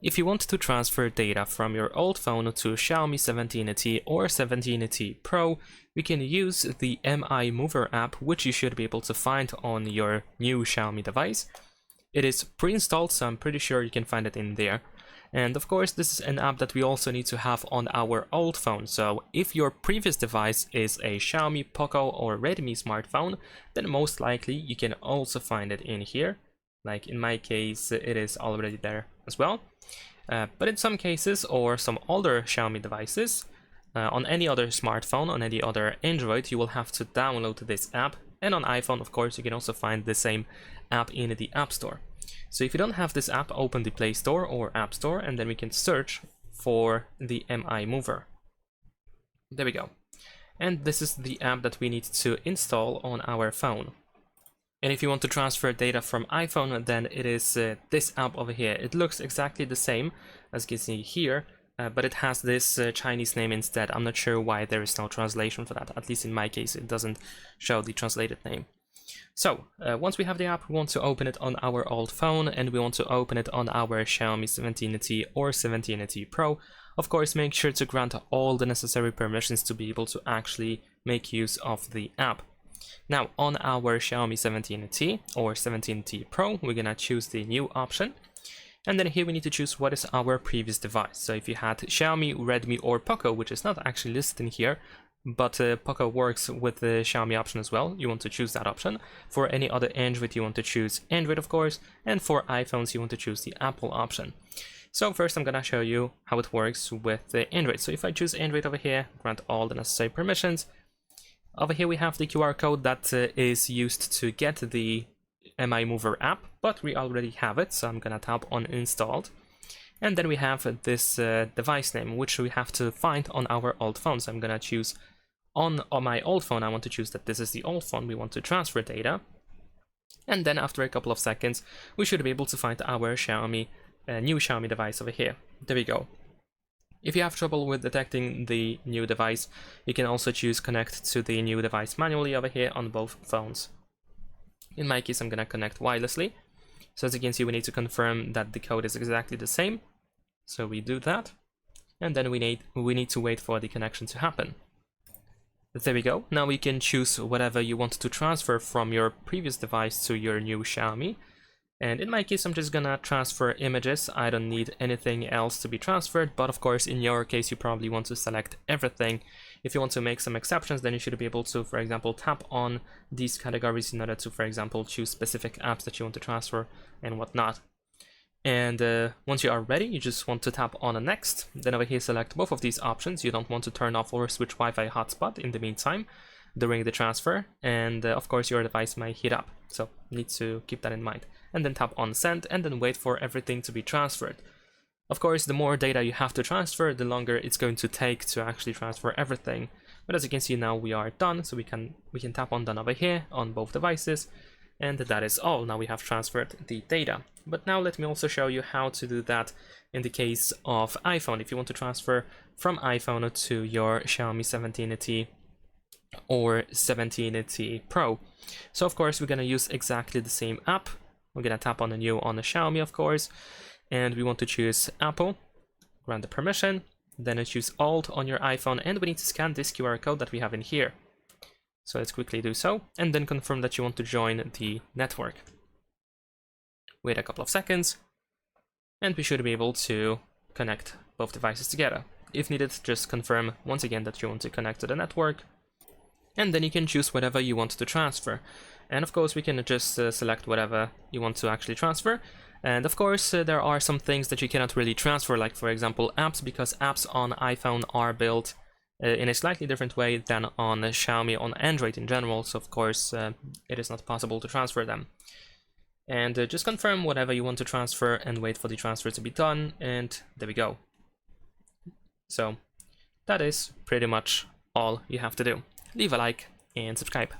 If you want to transfer data from your old phone to Xiaomi 17T or 17T Pro, we can use the MI Mover app, which you should be able to find on your new Xiaomi device. It is pre-installed, so I'm pretty sure you can find it in there. And of course, this is an app that we also need to have on our old phone. So if your previous device is a Xiaomi, Poco or Redmi smartphone, then most likely you can also find it in here. Like in my case, it is already there as well. But in some cases, or some older Xiaomi devices, on any other smartphone, on any other Android, you will have to download this app. And on iPhone, of course, you can also find the same app in the App Store. So if you don't have this app, open the Play Store or App Store, and then we can search for the MI Mover. There we go. And this is the app that we need to install on our phone. And if you want to transfer data from iPhone, then it is this app over here. It looks exactly the same as you can see here, but it has this Chinese name instead. I'm not sure why there is no translation for that. At least in my case, it doesn't show the translated name. So once we have the app, we want to open it on our old phone, and we want to open it on our Xiaomi 17T or 17T Pro. Of course, make sure to grant all the necessary permissions to be able to actually make use of the app. Now on our Xiaomi 17T or 17T Pro, we're gonna choose the new option. And then here we need to choose what is our previous device. So if you had Xiaomi, Redmi or Poco, which is not actually listed in here, but Poco works with the Xiaomi option as well, you want to choose that option. For any other Android, you want to choose Android, of course. And for iPhones, you want to choose the Apple option. So first I'm gonna show you how it works with the Android. So if I choose Android over here, grant all the necessary permissions. Over here we have the QR code that is used to get the MI Mover app, but we already have it, so I'm gonna tap on installed. And then we have this device name, which we have to find on our old phone. So I'm gonna choose on my old phone, I want to choose that this is the old phone we want to transfer data. And then after a couple of seconds, we should be able to find our Xiaomi, new Xiaomi device over here. There we go. If you have trouble with detecting the new device, you can also choose connect to the new device manually over here on both phones. In my case, I'm gonna connect wirelessly. So as you can see, we need to confirm that the code is exactly the same. So we do that, and then we need to wait for the connection to happen. There we go. Now we can choose whatever you want to transfer from your previous device to your new Xiaomi. And in my case, I'm just gonna transfer images. I don't need anything else to be transferred, but of course, in your case, you probably want to select everything. If you want to make some exceptions, then you should be able to, for example, tap on these categories in order to, for example, choose specific apps that you want to transfer and whatnot. And once you are ready, you just want to tap on next. Then over here, select both of these options. You don't want to turn off or switch Wi-Fi hotspot in the meantime during the transfer, and of course your device might heat up, so need to keep that in mind. And then tap on send, and then wait for everything to be transferred. Of course, the more data you have to transfer, the longer it's going to take to actually transfer everything. But as you can see, now we are done, so we can tap on done over here on both devices, and that is all. Now we have transferred the data. But now let me also show you how to do that in the case of iPhone. If you want to transfer from iPhone to your Xiaomi 17T or 17T Pro. So of course we're gonna use exactly the same app. We're gonna tap on the new on the Xiaomi, of course, and we want to choose Apple, grant the permission, then I choose Alt on your iPhone, and we need to scan this QR code that we have in here. So let's quickly do so, and then confirm that you want to join the network. Wait a couple of seconds, and we should be able to connect both devices together. If needed, just confirm once again that you want to connect to the network, and then you can choose whatever you want to transfer. And of course we can just select whatever you want to actually transfer. And of course there are some things that you cannot really transfer, like for example apps, because apps on iPhone are built in a slightly different way than on Xiaomi, on Android in general, so of course it is not possible to transfer them. And just confirm whatever you want to transfer and wait for the transfer to be done, and there we go. So that is pretty much all you have to do. Leave a like and subscribe.